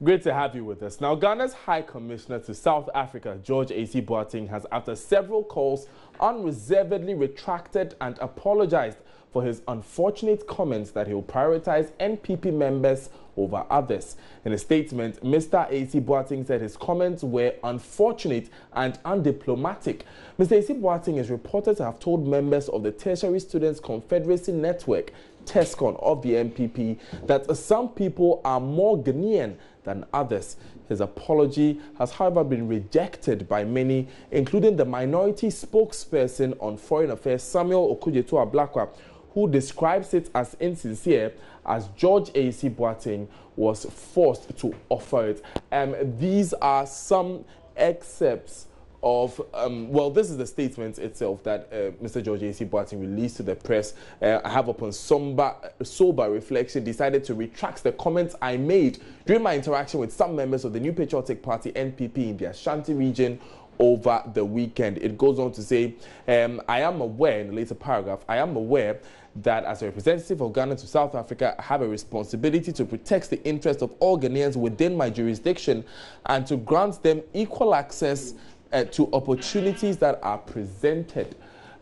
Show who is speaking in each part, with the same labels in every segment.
Speaker 1: Great to have you with us. Now, Ghana's High Commissioner to South Africa, George Ayisi Boateng, has, after several calls, unreservedly retracted and apologized for his unfortunate comments that he will prioritize NPP members over others. In a statement, Mr. Ayisi Boateng said his comments were unfortunate and undiplomatic. Mr. Ayisi Boateng is reported to have told members of the Tertiary Students Confederacy Network, TESCON, of the NPP that some people are more Ghanaian than others. His apology has, however, been rejected by many, including the minority spokesperson on foreign affairs, Samuel Okudzeto-Ablakwa, who describes it as insincere, as George Ayisi Boateng was forced to offer it. These are some excerpts of, well, this is the statement itself that Mr. George Ayisi Boateng released to the press. I have, upon sober reflection, decided to retract the comments I made during my interaction with some members of the New Patriotic Party, NPP, in the Ashanti region over the weekend. It goes on to say, I am aware, in the later paragraph, I am aware that as a representative of Ghana to South Africa, I have a responsibility to protect the interests of all Ghanaians within my jurisdiction and to grant them equal access to opportunities that are presented,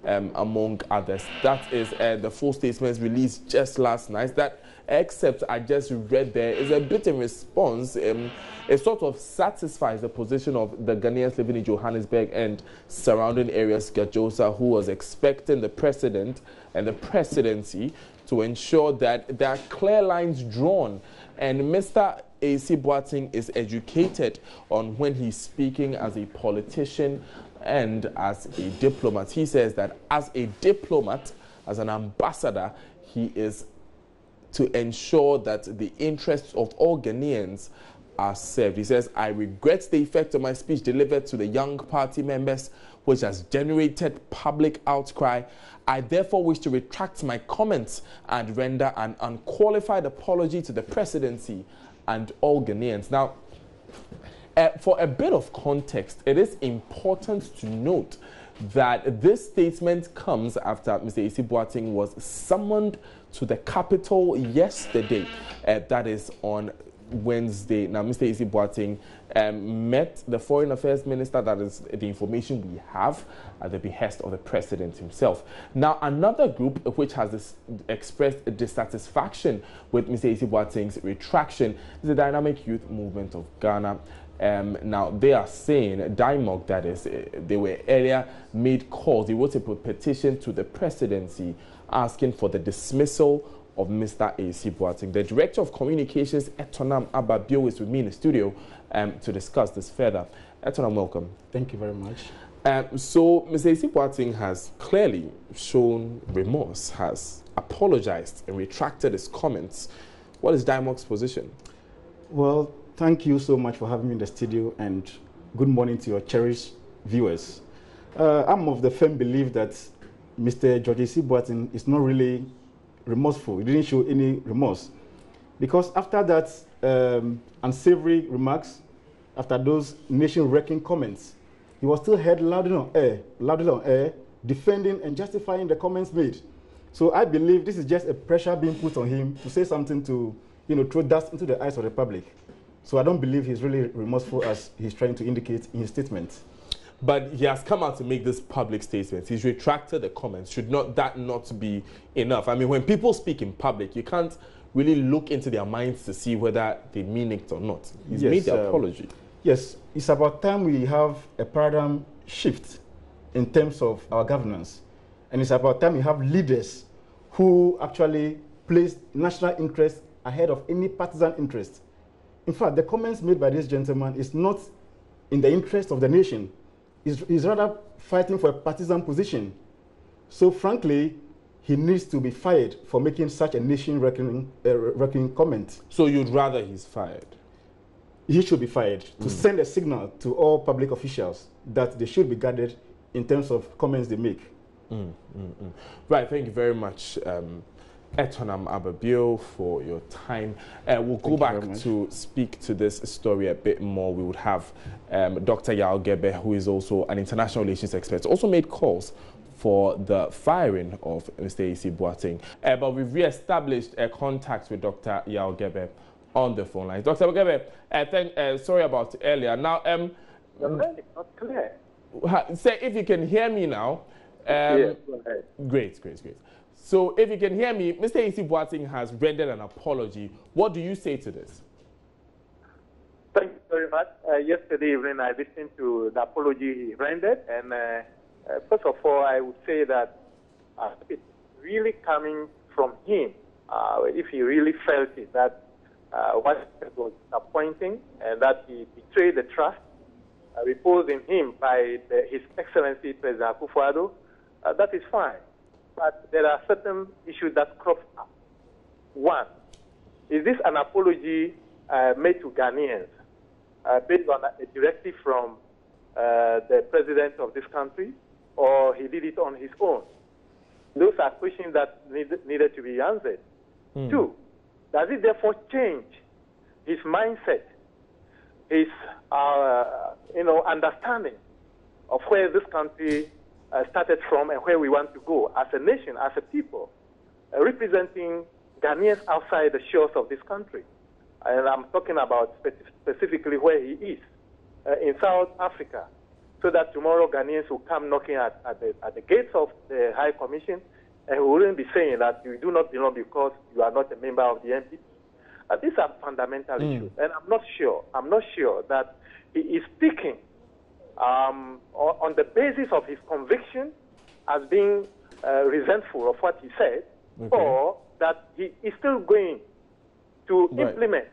Speaker 1: among others. That is the full statements released just last night. That except I just read there is a bit in response. It sort of satisfies the position of the Ghanaians living in Johannesburg and surrounding areas, Gajosa, who was expecting the president and the presidency to ensure that there are clear lines drawn. And Mr. Ayisi Boateng is educated on when he's speaking as a politician and as a diplomat. He says that as a diplomat, as an ambassador, he is to ensure that the interests of all Ghanaians are served. He says, I regret the effect of my speech delivered to the young party members, which has generated public outcry. I therefore wish to retract my comments and render an unqualified apology to the presidency and all Ghanaians. Now, for a bit of context, it is important to note that this statement comes after Mr. Ayisi Boateng was summoned to the capital yesterday. That is on Wednesday. Now, Mr. Ayisi Boateng met the Foreign Affairs Minister. That is the information we have at the behest of the President himself. Now, another group which has expressed dissatisfaction with Mr. Ayisi Boateng's retraction is the Dynamic Youth Movement of Ghana. Now, they are saying, DYMOG, that is, they were earlier made calls. They wrote a petition to the presidency asking for the dismissal of Mr. Ayisi Boateng. The Director of Communications, Etonam Ababio, is with me in the studio to discuss this further. Etonam, welcome.
Speaker 2: Thank you very much.
Speaker 1: So, Mr. Ayisi Boateng has clearly shown remorse, has apologized and retracted his comments. What is DYMOG's position?
Speaker 2: Well, thank you so much for having me in the studio, and good morning to your cherished viewers. I'm of the firm belief that Mr. George Ayisi Boateng is not really remorseful. He didn't show any remorse, because after that unsavory remarks, after those nation-wrecking comments, he was still heard loudly on air, defending and justifying the comments made. So I believe this is just a pressure being put on him to say something to, throw dust into the eyes of the public. So I don't believe he's really remorseful as he's trying to indicate in his statement.
Speaker 1: But he has come out to make this public statement. He's retracted the comments. Should that not be enough? I mean, when people speak in public, you can't really look into their minds to see whether they mean it or not. He's made the apology.
Speaker 2: Yes, it's about time we have a paradigm shift in terms of our governance. And it's about time we have leaders who actually place national interest ahead of any partisan interest. In fact, the comments made by this gentleman is not in the interest of the nation. He's rather fighting for a partisan position. So frankly, he needs to be fired for making such a nation-wrecking comment.
Speaker 1: So you'd rather he's fired?
Speaker 2: He should be fired to send a signal to all public officials that they should be guarded in terms of comments they make.
Speaker 1: Right, thank you very much, Etonam Ababio, for your time. We'll go back to speak to this story a bit more. We would have Dr. Yao Gebe, who is also an international relations expert, also made calls for the firing of Mr. Ayisi Boateng. But we've re-established a contact with Dr. Yao Gebe on the phone line. Dr. Boateng, sorry about earlier. Now,
Speaker 3: the line is not clear.
Speaker 1: Say if you can hear me now.
Speaker 3: Yes, go ahead.
Speaker 1: Great. So if you can hear me, Mr. Ayisi Boateng has rendered an apology. What do you say to this?
Speaker 3: Thank you very much. Yesterday evening, I listened to the apology he rendered, and first of all, I would say that it's really coming from him. If he really felt it, that what was disappointing, and that he betrayed the trust reposed in him by His Excellency President Akufo-Addo, that is fine. But there are certain issues that crop up. One, is this an apology made to Ghanaians based on a directive from the president of this country, or he did it on his own? Those are questions that needed to be answered. Two, does it therefore change his mindset, his understanding of where this country started from and where we want to go as a nation, as a people, representing Ghanaians outside the shores of this country? And I'm talking about specifically where he is, in South Africa, so that tomorrow Ghanaians will come knocking at the gates of the High Commission, and we wouldn't be saying that you do not belong because you are not a member of the NPP. These are fundamental issues, and I'm not sure that he is speaking on the basis of his conviction as being resentful of what he said, or that he is still going to implement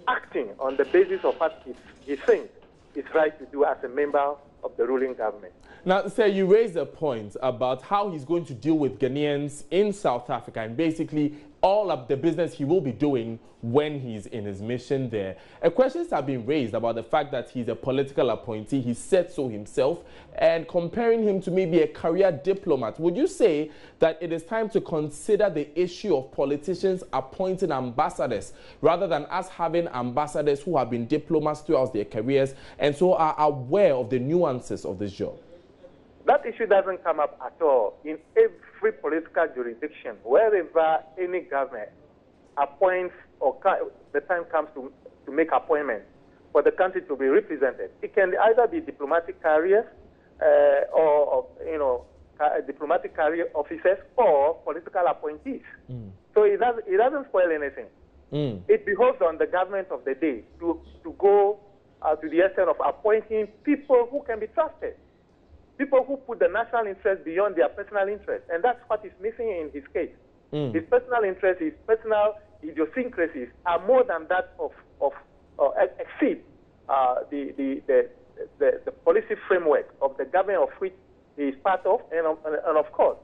Speaker 3: acting on the basis of what he thinks is right to do as a member of the ruling government.
Speaker 1: Now, sir, you raised a point about how he's going to deal with Ghanaians in South Africa and basically all of the business he will be doing when he's in his mission there. Questions have been raised about the fact that he's a political appointee. He said so himself, and comparing him to maybe a career diplomat. Would you say that it is time to consider the issue of politicians appointing ambassadors rather than us having ambassadors who have been diplomats throughout their careers and so are aware of the nuances of this job?
Speaker 3: That issue doesn't come up at all in every political jurisdiction. Wherever any government appoints or the time comes to make appointments for the country to be represented, it can either be diplomatic careers or diplomatic career officers or political appointees. So it doesn't spoil anything. It behoves on the government of the day to go to the extent of appointing people who can be trusted. People who put the national interest beyond their personal interest. And that's what is missing in his case. His personal interests, his personal idiosyncrasies are more than that exceed the policy framework of the government of which he is part of. And of course,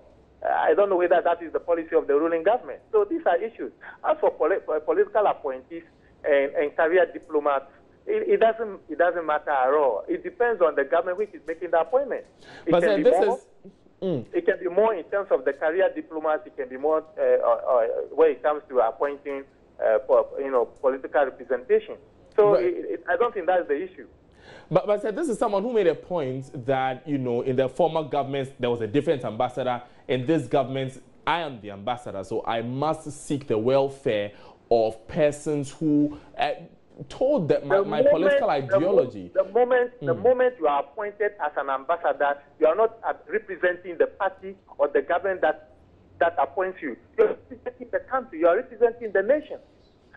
Speaker 3: I don't know whether that is the policy of the ruling government. So these are issues. As for political appointees and career diplomats, it doesn't matter at all. It depends on the government which is making the appointment. It can be more in terms of the career diplomats. It can be more when it comes to appointing for political representation. So I don't think that's the issue.
Speaker 1: But sir, this is someone who made a point that in the former governments there was a different ambassador. In this government, I am the ambassador, so I must seek the welfare of persons who. Told that my political ideology.
Speaker 3: The moment you are appointed as an ambassador, you are not representing the party or the government that appoints you. You are representing the country. You are representing the nation,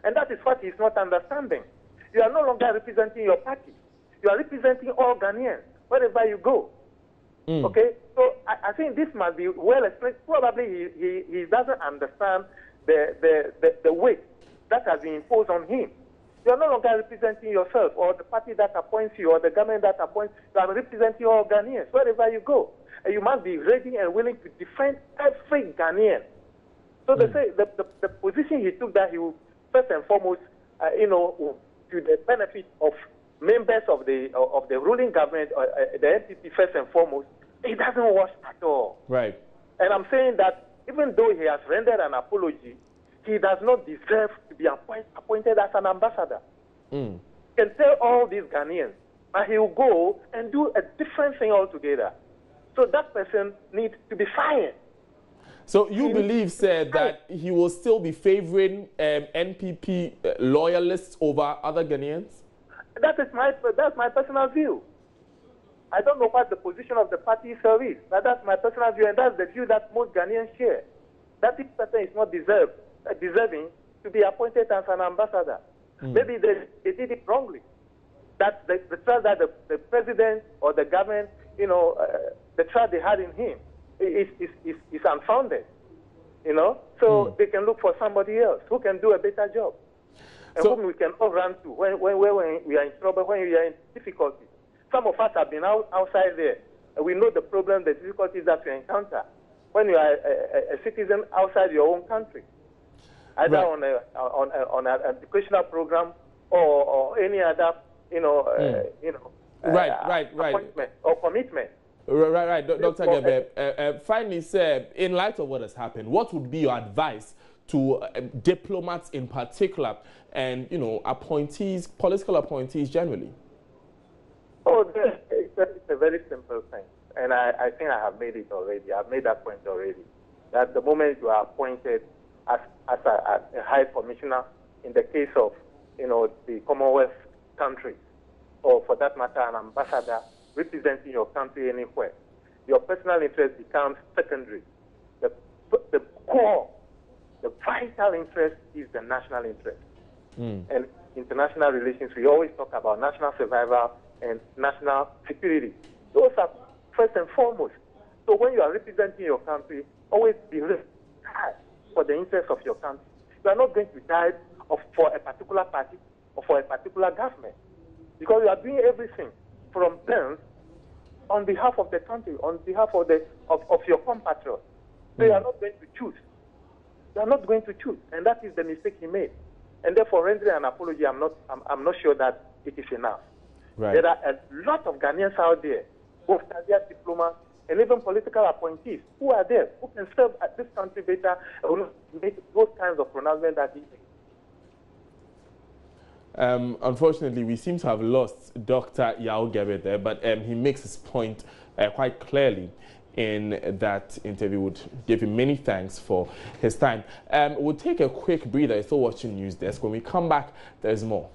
Speaker 3: and that is what he is not understanding. You are no longer representing your party. You are representing all Ghanaians wherever you go. Okay, so I think this must be well explained. Probably he doesn't understand the weight that has been imposed on him. You are no longer representing yourself or the party that appoints you or the government that appoints you. You are representing all Ghanaians wherever you go. And you must be ready and willing to defend every Ghanaian. So they say the position he took, that he will first and foremost, to the benefit of members of the ruling government, the NPP first and foremost, it doesn't wash at all.
Speaker 1: Right.
Speaker 3: And I'm saying that even though he has rendered an apology, he does not deserve to be appointed as an ambassador. He can tell all these Ghanaians, but he will go and do a different thing altogether. So that person needs to be fired.
Speaker 1: So you believe, sir, that he will still be favoring NPP loyalists over other Ghanaians?
Speaker 3: That's my personal view. I don't know what the position of the party is, but that's my personal view, and that's the view that most Ghanaians share. That this person is not deserving to be appointed as an ambassador. Maybe they did it wrongly. That the trust that the president or the government, the trust they had in him is unfounded. So they can look for somebody else who can do a better job, and whom we can all run to when we are in trouble, when we are in difficulty. Some of us have been outside there. We know the problem, the difficulties that we encounter when you are a citizen outside your own country, either on an educational program or any other, appointment or commitment.
Speaker 1: Right. Dr. Gebe, finally, sir, in light of what has happened, what would be your advice to diplomats in particular and, appointees, political appointees generally?
Speaker 3: Oh, it's a very simple thing. And I think I have made it already. I've made that point already. That the moment you are appointed as a high commissioner, in the case of, the Commonwealth countries, or for that matter, an ambassador representing your country anywhere, your personal interest becomes secondary. The core, the vital interest is the national interest. And international relations, we always talk about national survival and national security. Those are first and foremost. So when you are representing your country, always be hard for the interests of your country. You are not going to die for a particular party or for a particular government, because you are doing everything from them on behalf of the country, on behalf of your compatriots. So you are not going to choose. You are not going to choose, and that is the mistake he made. And therefore, rendering an apology, I'm not sure that it is enough.
Speaker 1: Right.
Speaker 3: There are a lot of Ghanaians out there, both career diplomats and even political appointees, who are there, who can serve at this country better, and make those kinds of pronouncements that he made.
Speaker 1: Unfortunately, we seem to have lost Dr. Yao Gebe there, but he makes his point quite clearly in that interview. Would give him many thanks for his time. We'll take a quick breather. You're still watching News Desk. When we come back, there's more.